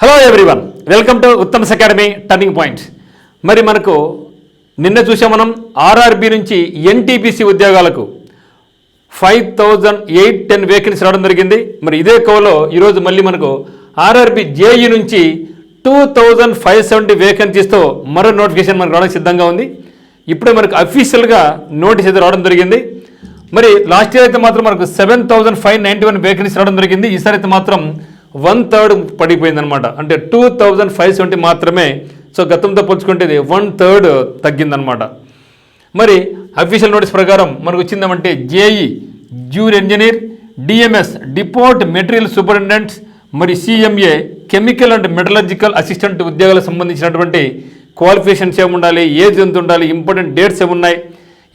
Hello everyone, welcome to Uttam's academy turning point. మరి మనకు నిన్న చూసాం మనం ఆర్ఆర్బి నుంచి ఎన్టీపీసీ ఉద్యోగాలకు 5810 వేకెన్సీ రావడం జరిగింది. మరి ఇదే కోలో ఈరోజు మళ్ళీ మనకు ఆర్ఆర్బి జేఈ నుంచి 2570 వేకెన్సీస్తో మరో నోటిఫికేషన్ మనకు రావడానికి సిద్ధంగా ఉంది. ఇప్పుడే మనకు అఫీషియల్గా నోటీస్ అయితే రావడం జరిగింది. మరి లాస్ట్ ఇయర్ అయితే మాత్రం మనకు 7591 వేకెన్సీ రావడం జరిగింది. ఈసారి అయితే మాత్రం 1/3 పడిపోయిందనమాట. అంటే 2570 మాత్రమే. సో గతంతో పోల్చుకుంటే 1/3 తగ్గిందనమాట. మరి అఫీషియల్ నోటీస్ ప్రకారం మనకు వచ్చిందామంటే JE junior engineer, DMS depot material superintendents, మరి CMA chemical and metallurgical assistant ఉద్యోగాలకు సంబంధించినటువంటి క్వాలిఫికేషన్స్ ఏముండాలి, ఏజ్ ఎంత ఉండాలి, ఇంపార్టెంట్ డేట్స్ ఏమున్నాయి,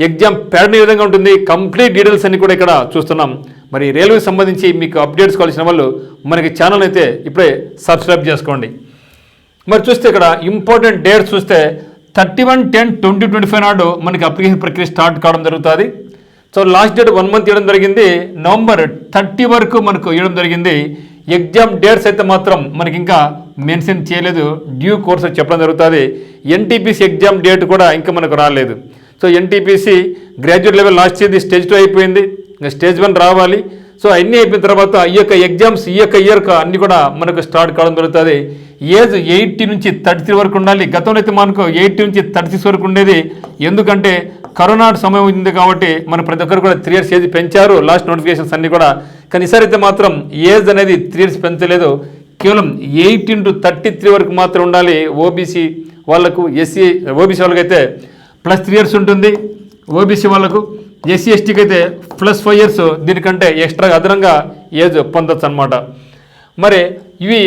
ఎగ్జామ్ ప్యాటర్న్ ఏ విధంగా ఉంటుంది, కంప్లీట్ డీటెయిల్స్ అన్ని కూడా ఇక్కడ చూస్తున్నాం. మరి రైల్వేకి సంబంధించి మీకు అప్డేట్స్ కావాల్సిన వాళ్ళు మనకి ఛానల్ అయితే ఇప్పుడే సబ్స్క్రైబ్ చేసుకోండి. మరి చూస్తే ఇక్కడ ఇంపార్టెంట్ డేట్స్ చూస్తే 31/10/2025 నాడు మనకి అప్లికేషన్ ప్రక్రియ స్టార్ట్ కావడం జరుగుతుంది. సో లాస్ట్ డేట్ 1 మంత్ ఇవ్వడం జరిగింది. నవంబర్ 30 వరకు మనకు ఇవ్వడం జరిగింది. ఎగ్జామ్ డేట్స్ అయితే మాత్రం మనకి ఇంకా మెన్షన్ చేయలేదు, డ్యూ కోర్స్ చెప్పడం జరుగుతుంది. ఎన్టీపీసీ ఎగ్జామ్ డేట్ కూడా ఇంకా మనకు రాలేదు. So NTPC graduate level last year stage 2 అయిపోయింది, ఇంకా స్టేజ్ 1 రావాలి. సో అన్నీ అయిపోయిన తర్వాత ఈ యొక్క ఎగ్జామ్స్ ఈ యొక్క ఇయర్ అన్నీ కూడా మనకు స్టార్ట్ కావడం జరుగుతుంది. ఏజ్ 80 నుంచి 33 వరకు ఉండాలి. గతంలో అయితే మనకు 80 నుంచి 36 వరకు ఉండేది. ఎందుకంటే కరోనా సమయం ఉంది కాబట్టి మన ప్రతి ఒక్కరు కూడా 3 ఇయర్స్ ఏజ్ పెంచారు లాస్ట్ నోటిఫికేషన్స్ అన్నీ కూడా. కానీ ఈసారి అయితే మాత్రం ఏజ్ అనేది 3 ఇయర్స్ పెంచలేదు, కేవలం 18 to 33 వరకు మాత్రం ఉండాలి. ఓబీసీ వాళ్ళకు, ఓబీసీ వాళ్ళకైతే +3 ఇయర్స్ ఉంటుంది. ఓబీసీ వాళ్ళకు, ఎస్సీ ఎస్టీకి అయితే +5 ఇయర్స్ దీనికంటే ఎక్స్ట్రా అదనంగా ఏజ్ పొందొచ్చు అనమాట. మరి ఇవి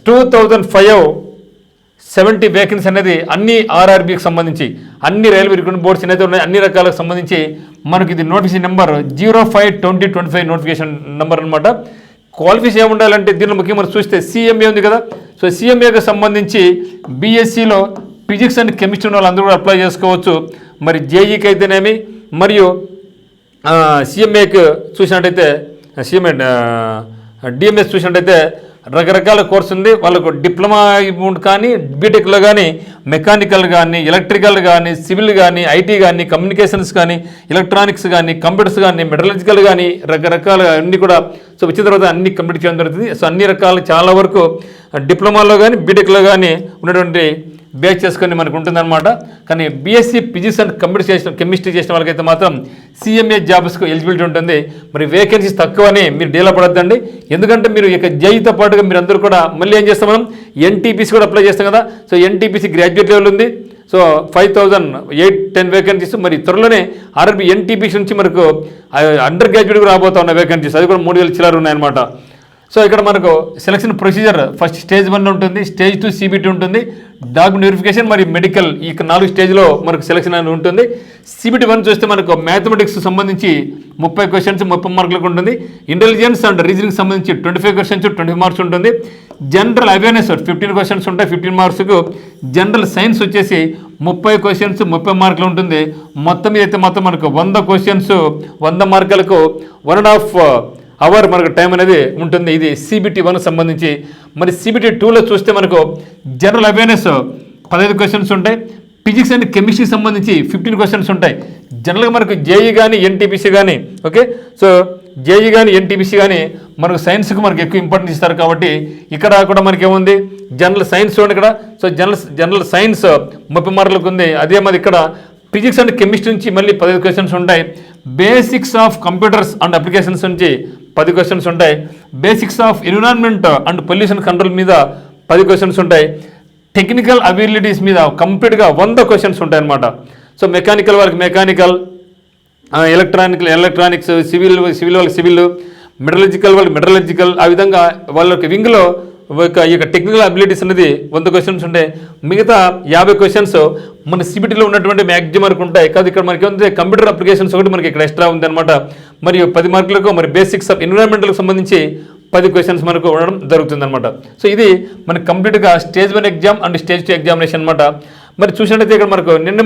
2570 వేకెన్సీ అనేది అన్ని ఆర్ఆర్బీకి సంబంధించి, అన్ని రైల్వే రిక్రూట్మెంట్ బోర్డ్స్ ఏదైతే ఉన్నాయి అన్ని రకాలకు సంబంధించి మనకి ఇది నోటిఫికేషన్ నెంబర్ 05/2025 నోటిఫికేషన్ నెంబర్ అనమాట. క్వాలిఫికేషన్ ఏముండాలంటే దీనిలో ముఖ్యంగా మనం చూస్తే సిఎంఏ ఉంది కదా. సో సిఎంఏకి సంబంధించి బీఎస్సీలో ఫిజిక్స్ అండ్ కెమిస్ట్రీ ఉన్న వాళ్ళందరూ కూడా అప్లై చేసుకోవచ్చు. మరి జేఈకి అయితేనేమి, మరియు సిఎంఏకి చూసినట్టయితే డిఎంఎస్ చూసినట్టయితే రకరకాల కోర్సు ఉంది. వాళ్ళకు డిప్లొమా కానీ, బీటెక్లో కానీ, మెకానికల్ కానీ, ఎలక్ట్రికల్ కానీ, సివిల్ కానీ, ఐటీ కానీ, కమ్యూనికేషన్స్ కానీ, ఎలక్ట్రానిక్స్ కానీ, కంప్యూటర్స్ కానీ, మెటలర్జికల్ కానీ, రకరకాల అన్నీ కూడా. సో వచ్చిన తర్వాత అన్ని కంప్లీట్ చేయడం జరుగుతుంది. సో అన్ని రకాల చాలా వరకు డిప్లొమాలో కానీ, బీటెక్లో కానీ ఉన్నటువంటి బేస్ చేసుకొని మనకు ఉంటుందన్నమాట. కానీ బీఎస్సీ ఫిజిక్స్ అండ్ కెమిస్ట్రీ చేసిన వాళ్ళకైతే మాత్రం సిఎంఏ జాబ్స్కు ఎలిజిబిలిటీ ఉంటుంది. మరి వేకెన్సీస్ తక్కువని మీరు డీలా పడద్దండి. ఎందుకంటే మీరు ఇక జేఈతో పాటుగా మీరు అందరూ కూడా మళ్ళీ ఏం చేస్తాం, మనం ఎన్టీపీసీ కూడా అప్లై చేస్తాం కదా. సో ఎన్టీపీసీ గ్రాడ్యుయేట్ లెవెల్ ఉంది. So 5810 vacancies. మరి త్వరలోనే ఆర్ఆర్బీ ఎన్టీపీసీ నుంచి మనకు అండర్ గ్రాడ్యుయేట్ కూడా రాబోతా ఉన్న వేకెన్సీస్, అది కూడా 3000 చిల్లర ఉన్నాయన్నమాట. సో ఇక్కడ మనకు సెలక్షన్ ప్రొసీజర్ ఫస్ట్ స్టేజ్ 1 ఉంటుంది, స్టేజ్ 2 సిబిటీ ఉంటుంది, డాక్యుమెంట్ వెరిఫికేషన్, మరి మెడికల్, ఈ 4 స్టేజ్లో మనకు సెలక్షన్ అనేది ఉంటుంది. సిబిటీ 1 చూస్తే మనకు మ్యాథమెటిక్స్ సంబంధించి 30 క్వశ్చన్స్ 30 మార్కులకు ఉంటుంది. ఇంటెలిజెన్స్ అండ్ రీజనింగ్ సంబంధించి 25 క్వశ్చన్స్ 20 మార్క్స్ ఉంటుంది. జనరల్ అవేర్నెస్ 15 క్వశ్చన్స్ ఉంటాయి 15 మార్క్స్కు. జనరల్ సైన్స్ వచ్చేసి 30 క్వశ్చన్స్ 30 మార్కులు ఉంటుంది. మొత్తం మీద అయితే మాత్రం మనకు 100 క్వశ్చన్స్ 100 మార్కులకు 1.5 అవర్ మనకు టైం అనేది ఉంటుంది. ఇది సిబిటీ 1 సంబంధించి. మరి సిబిటీ 2లో చూస్తే మనకు జనరల్ అవేర్నెస్ 15 క్వశ్చన్స్ ఉంటాయి. ఫిజిక్స్ అండ్ కెమిస్ట్రీకి సంబంధించి 15 క్వశ్చన్స్ ఉంటాయి. జనరల్గా మనకు జేఈ కానీ ఎన్టీపీసీ కానీ, ఓకే, సో జేఈ కానీ ఎన్టీపీసీ కానీ మనకు సైన్స్కి మనకు ఎక్కువ ఇంపార్టెన్స్ ఇస్తారు కాబట్టి ఇక్కడ కూడా మనకి ఏముంది, జనరల్ సైన్స్ చూడండి ఇక్కడ. సో జనరల్ సైన్స్ 30 మార్కులకు ఉంది. అదే మరి ఇక్కడ ఫిజిక్స్ అండ్ కెమిస్ట్రీ నుంచి మళ్ళీ 15 క్వశ్చన్స్ ఉంటాయి. Basics of computers and applications నుంచి 10 క్వశ్చన్స్ ఉంటాయి. Basics of environment and pollution control మీద 10 క్వశ్చన్స్ ఉంటాయి. టెక్నికల్ అబిలిటీస్ మీద కంప్లీట్గా 100 క్వశ్చన్స్ ఉంటాయి అన్నమాట. సో మెకానికల్ వాళ్ళకి మెకానికల్, ఎలక్ట్రానిక్స్, సివిల్ వాళ్ళకి సివిల్, మెటలర్జికల్ వాళ్ళకి మెటలర్జికల్, ఆ విధంగా వాళ్ళకి వింగ్లో ఈ యొక్క టెక్నికల్ అబిలిటీస్ అనేది 100 క్వశ్చన్స్ ఉంటాయి. మిగతా 50 క్వశ్చన్స్ మన సిబిటీలో ఉన్నటువంటి మ్యాక్సిమం వరకు ఉంటాయి. కాదు ఇక్కడ మనకి ఏమంటే కంప్యూటర్ అప్లికేషన్స్ ఒకటి మనకి ఇక్కడ ఎక్స్ట్రా ఉంది అనమాట. మరియు 10 మార్కులకు మరి బేసిక్స్ ఆఫ్ ఎన్విరాన్మెంట్కి సంబంధించి 10 క్వశ్చన్స్ మనకు ఉండడం జరుగుతుంది అనమాట. సో ఇది మనకి కంప్లీట్గా stage 1 exam and stage 2 examination అనమాట. మరి చూసినట్టయితే ఇక్కడ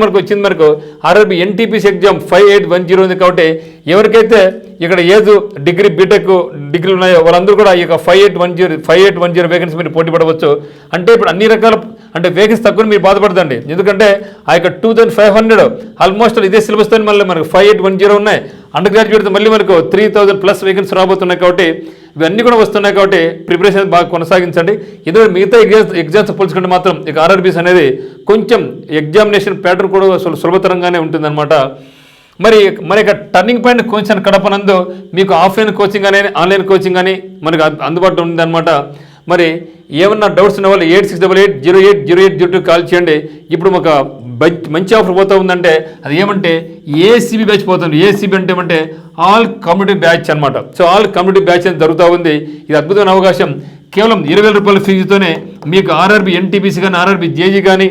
మనకు వచ్చింది మనకు ఆర్ఆర్బి ఎన్టీపీసీ ఎగ్జామ్ 5810 ఉంది. కాబట్టి ఎవరికైతే ఇక్కడ ఏజ్ డిగ్రీ బీటెక్ డిగ్రీలు ఉన్నాయో వాళ్ళందరూ కూడా ఈ యొక్క 5810 వేకెన్సీ మీరు పోటీ పడవచ్చు. అంటే ఇప్పుడు అన్ని రకాల అంటే వేకెన్సీ తక్కువ మీరు బాధపడదండి, ఎందుకంటే ఆ యొక్క 2500 ఆల్మోస్ట్ ఇదే సిలబస్తో మళ్ళీ మనకు 5810 ఉన్నాయి. అండర్ గ్రాడ్యుయేట్ మళ్ళీ మనకు 3000+ వేకెన్సీ రాబోతున్నాయి. కాబట్టి ఇవన్నీ కూడా వస్తున్నాయి. కాబట్టి ప్రిపరేషన్ బాగా కొనసాగించండి. ఏదో మిగతా ఎగ్జామ్స్ పోల్చుకుంటే మాత్రం ఇక ఆర్ఆర్బీస్ అనేది కొంచెం ఎగ్జామినేషన్ ప్యాటర్న్ కూడా సులభతరంగానే ఉంటుందన్నమాట. మరి ఇక టర్నింగ్ పాయింట్ కోచింగ్ కడపనందు మీకు ఆఫ్లైన్ కోచింగ్ కానీ ఆన్లైన్ కోచింగ్ కానీ మనకు అందుబాటులో ఉందన్నమాట. మరి ఏమన్నా డౌట్స్ ఉన్న వాళ్ళు 8688080802 కాల్ చేయండి. ఇప్పుడు ఒక మంచి ఆఫర్ పోతూ ఉందంటే అది ఏమంటే ఏసీబీ బ్యాచ్ పోతుంది. ఏసీబీ అంటే ఆల్ కమ్యూనిటీ బ్యాచ్ అనమాట. సో ఆల్ కమ్యూనిటీ బ్యాచ్ అని జరుగుతూ ఉంది. ఇది అద్భుతమైన అవకాశం. కేవలం 20,000 రూపాయల ఫీజుతోనే మీకు ఆర్ఆర్బీ ఎన్టీపీసీ కానీ ఆర్ఆర్బీ జేజీ కానీ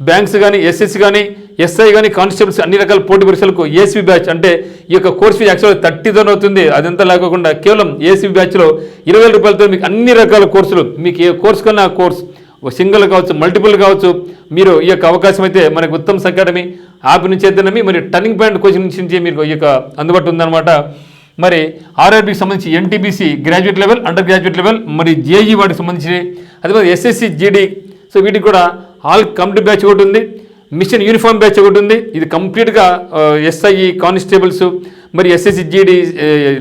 బ్యాంక్స్ కానీ ఎస్ఎస్సి కానీ ఎస్ఐ కానీ కానిస్టేబుల్స్ అన్ని రకాల పోటీ పరీక్షలకు ఏసీబీ బ్యాచ్ అంటే ఈ యొక్క కోర్స్ ఫీజు యాక్చువల్గా 30,000 అవుతుంది. అదంతా లేకుండా కేవలం ఏసీబీ బ్యాచ్లో 20,000 రూపాయలతో మీకు అన్ని రకాల కోర్సులు, మీకు ఏ కోర్స్ కన్నా కోర్స్ సింగిల్ కావచ్చు మల్టిపుల్ కావచ్చు, మీరు ఈ యొక్క అవకాశం అయితే మనకి ఉత్తమ్ అకాడమీ యాప్ నుంచి అయితేనమి మరి టర్నింగ్ పాయింట్ కోచింగ్ నుంచి మీకు ఈ యొక్క అందుబాటు ఉందన్నమాట. మరి ఆర్ఆర్బీకి సంబంధించి NTPC graduate level under graduate level మరి జేఈ వాటికి సంబంధించి అదే మరి ఎస్ఎస్సి జీడీ, సో వీటికి కూడా ఆల్ కమ్యూనిటీ బ్యాచ్ ఒకటి ఉంది, మిషన్ యూనిఫామ్ బ్యాచ్ ఒకటి ఉంది. ఇది కంప్లీట్గా ఎస్ఐ కానిస్టేబుల్స్ మరి SSC GD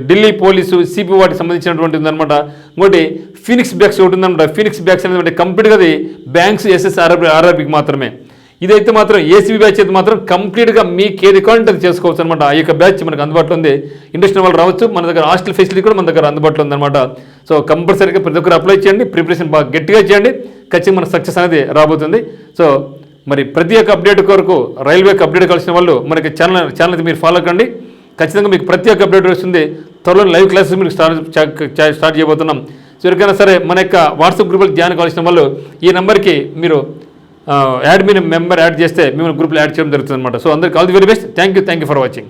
Delhi police CP వాటికి సంబంధించినటువంటి ఉందన్నమాట. ఇంకోటి ఫీనిక్స్ బ్యాక్స్ ఒకటి ఉందన్నమాట. ఫీనిక్స్ బ్యాక్స్ అనేది కంప్లీట్గా అది బ్యాంక్స్ ఎస్ఎస్ ఆర్ఆర్బీకి మాత్రమే. ఇదైతే మాత్రం ఏసీబీ బ్యాచ్ అయితే మాత్రం కంప్లీట్గా మీకు ఏది కావాలంటే అది చేసుకోవచ్చు అనమాట. ఆ యొక్క బ్యాచ్ మనకు అందుబాటులో ఉంది. ఇంట్రెస్ట్ వాళ్ళు రావచ్చు. మన దగ్గర హాస్టల్ ఫెసిలిటీ కూడా మన దగ్గర అందుబాటులో ఉందన్నమాట. సో కంపల్సరీగా ప్రతి ఒక్కరు అప్లై చేయండి, ప్రిపరేషన్ బాగా గట్టిగా చేయండి, ఖచ్చితంగా మన సక్సెస్ అనేది రాబోతుంది. సో మరి ప్రతి ఒక్క అప్డేట్ కొరకు రైల్వేకి అప్డేట్ కావాల్సిన వాళ్ళు మనకి ఛానల్ అయితే మీరు ఫాలో కండి. ఖచ్చితంగా మీకు ప్రతి ఒక్క అప్డేట్ వస్తుంది. త్వరలో లైవ్ క్లాసెస్ మీకు స్టార్ట్ చేయబోతున్నాం. సో ఎవరికైనా సరే మన యొక్క వాట్సాప్ గ్రూప్లో జాయిన్ కావాల్సిన వాళ్ళు ఈ నెంబర్కి మీరు యాడ్ మీ మెంబర్ యాడ్ చేస్తే మిమ్మల్ని గ్రూప్లో యాడ్ చేయడం జరుగుతుంది అనమాట. సో అందరికీ all the very best. Thank you for watching.